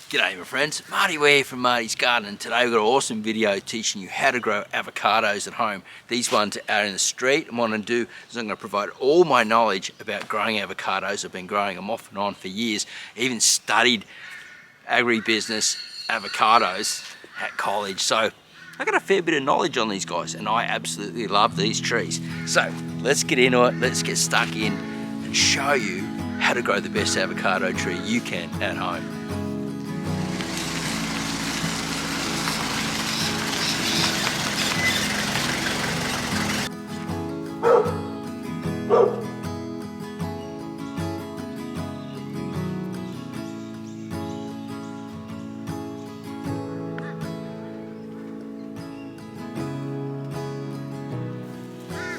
G'day my friends, Marty Ware from Marty's Garden, and today we've got an awesome video teaching you how to grow avocados at home. These ones are out in the street, and what I'm going to do is I'm going to provide all my knowledge about growing avocados. I've been growing them off and on for years, even studied agribusiness avocados at college, so I got a fair bit of knowledge on these guys and I absolutely love these trees. So let's get into it, let's get stuck in and show you how to grow the best avocado tree you can at home.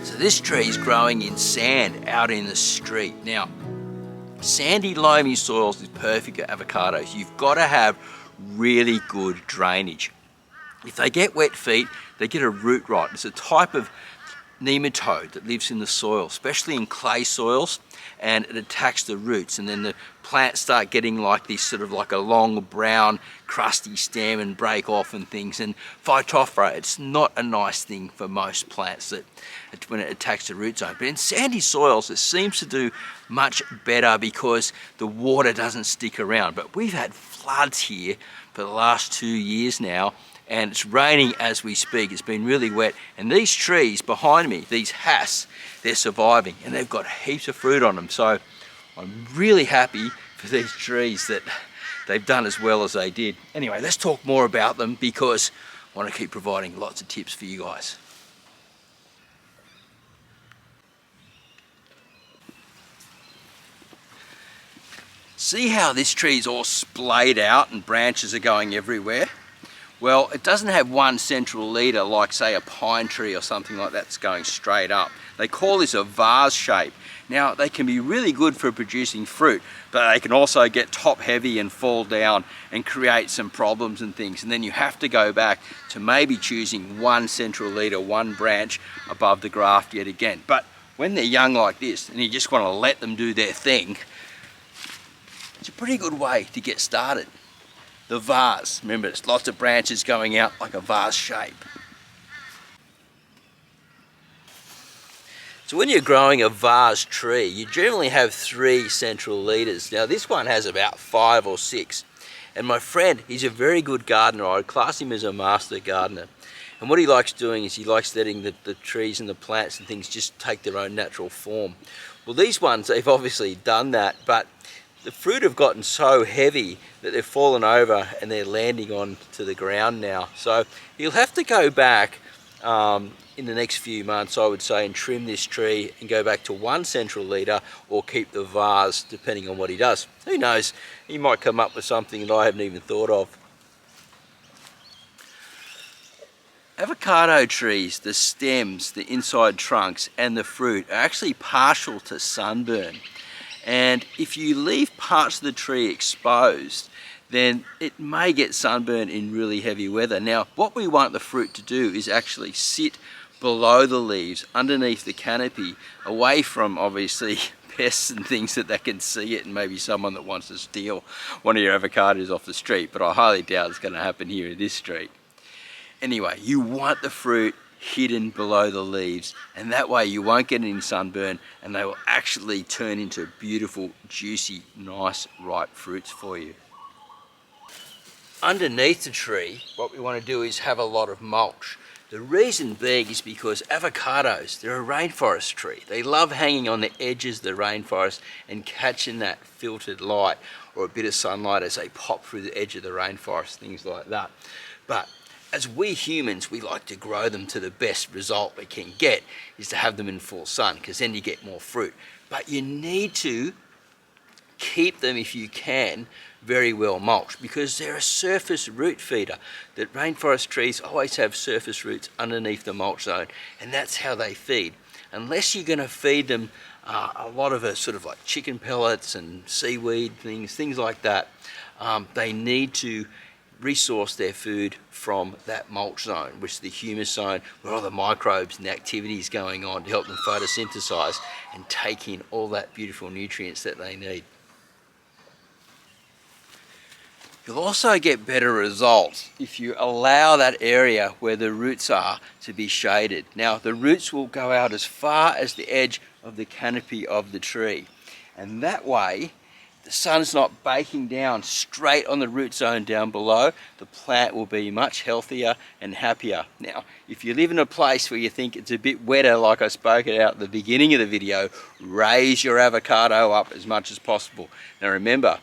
So this tree is growing in sand out in the street. Now, sandy, loamy soils is perfect for avocados. You've got to have really good drainage. If they get wet feet, they get a root rot. It's a type of nematode that lives in the soil, especially in clay soils, and it attacks the roots, and then the plants start getting like this sort of like a long brown crusty stem and break off and things. And phytophthora, it's not a nice thing for most plants that when it attacks the root zone. But in sandy soils it seems to do much better because the water doesn't stick around. But we've had floods here for the last 2 years now, and it's raining as we speak. It's been really wet, and these trees behind me, these hass, they're surviving and they've got heaps of fruit on them. So I'm really happy for these trees that they've done as well as they did. Anyway, let's talk more about them because I want to keep providing lots of tips for you guys. See how this tree is all splayed out and branches are going everywhere? Well, it doesn't have one central leader like, say, a pine tree or something like that's going straight up. They call this a vase shape. Now, they can be really good for producing fruit, but they can also get top heavy and fall down and create some problems and things. And then you have to go back to maybe choosing one central leader, one branch above the graft yet again. But when they're young like this and you just want to let them do their thing, it's a pretty good way to get started. The vase, remember, it's lots of branches going out like a vase shape. So when you're growing a vase tree, you generally have 3 central leaders. Now this one has about 5 or 6. And my friend, he's a very good gardener. I'd class him as a master gardener. And what he likes doing is he likes letting the trees and the plants and things just take their own natural form. Well, these ones, they've obviously done that, but the fruit have gotten so heavy that they've fallen over and they're landing onto the ground now. So you'll have to go back in the next few months, I would say, and trim this tree and go back to one central leader or keep the vase, depending on what he does. Who knows, he might come up with something that I haven't even thought of. Avocado trees, the stems, the inside trunks and the fruit are actually partial to sunburn. And if you leave parts of the tree exposed, then it may get sunburned in really heavy weather. Now, what we want the fruit to do is actually sit below the leaves, underneath the canopy, away from obviously pests and things that can see it, and maybe someone that wants to steal one of your avocados off the street. But I highly doubt it's going to happen here in this street. Anyway, you want the fruit hidden below the leaves, and that way you won't get any sunburn and they will actually turn into beautiful, juicy, nice, ripe fruits for you. Underneath the tree, what we want to do is have a lot of mulch. The reason being is because avocados, they're a rainforest tree. They love hanging on the edges of the rainforest and catching that filtered light or a bit of sunlight as they pop through the edge of the rainforest, things like that. But as we humans, we like to grow them to the best result we can get, is to have them in full sun, because then you get more fruit. But you need to keep them, if you can, very well mulched, because they're a surface root feeder. That rainforest trees always have surface roots underneath the mulch zone, and that's how they feed. Unless you're going to feed them a lot of sort of like chicken pellets and seaweed things like that, they need to resource their food from that mulch zone, which is the humus zone, where all the microbes and the activity is going on to help them photosynthesize and take in all that beautiful nutrients that they need. You'll also get better results if you allow that area where the roots are to be shaded. Now, the roots will go out as far as the edge of the canopy of the tree. And that way, the sun's not baking down straight on the root zone down below. The plant will be much healthier and happier. Now, if you live in a place where you think it's a bit wetter, like I spoke about at the beginning of the video, raise your avocado up as much as possible. Now remember,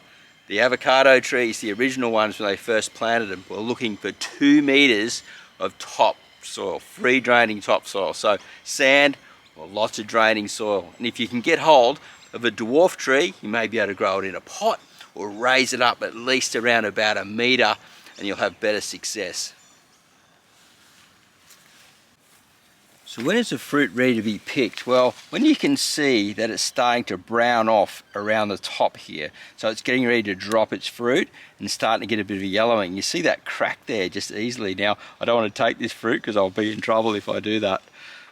the avocado trees, the original ones when they first planted them, were looking for 2 meters of topsoil, free draining topsoil. So sand or lots of draining soil. And if you can get hold of a dwarf tree, you may be able to grow it in a pot or raise it up at least around about 1 meter, and you'll have better success. So when is the fruit ready to be picked? Well, when you can see that it's starting to brown off around the top here, so it's getting ready to drop its fruit and starting to get a bit of a yellowing. You see that crack there just easily. Now, I don't want to take this fruit because I'll be in trouble if I do that.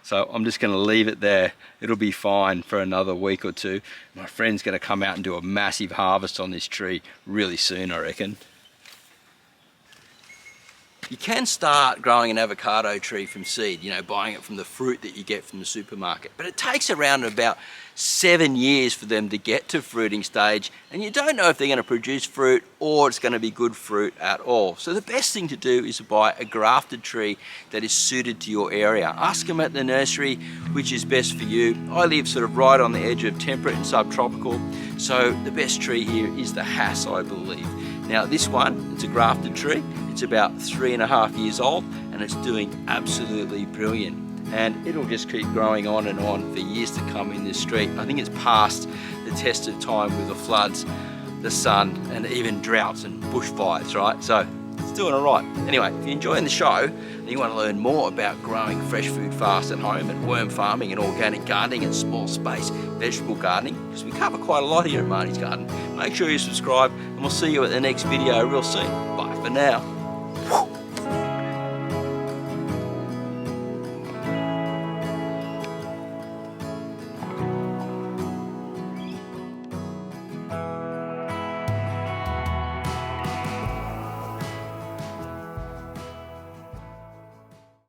So I'm just going to leave it there. It'll be fine for another week or two. My friend's going to come out and do a massive harvest on this tree really soon, I reckon. You can start growing an avocado tree from seed, buying it from the fruit that you get from the supermarket. But it takes around about 7 years for them to get to fruiting stage, and you don't know if they're going to produce fruit or it's going to be good fruit at all. So the best thing to do is to buy a grafted tree that is suited to your area. Ask them at the nursery which is best for you. I live sort of right on the edge of temperate and subtropical, so the best tree here is the Hass, I believe. Now this one, it's a grafted tree. It's about 3.5 years old and it's doing absolutely brilliant. And it'll just keep growing on and on for years to come in this street. I think it's passed the test of time with the floods, the sun, and even droughts and bushfires, right? So it's doing all right. Anyway, if you're enjoying the show and you want to learn more about growing fresh food fast at home and worm farming and organic gardening and small space vegetable gardening, because we cover quite a lot here at Marty's Garden, make sure you subscribe and we'll see you at the next video real soon. Bye for now.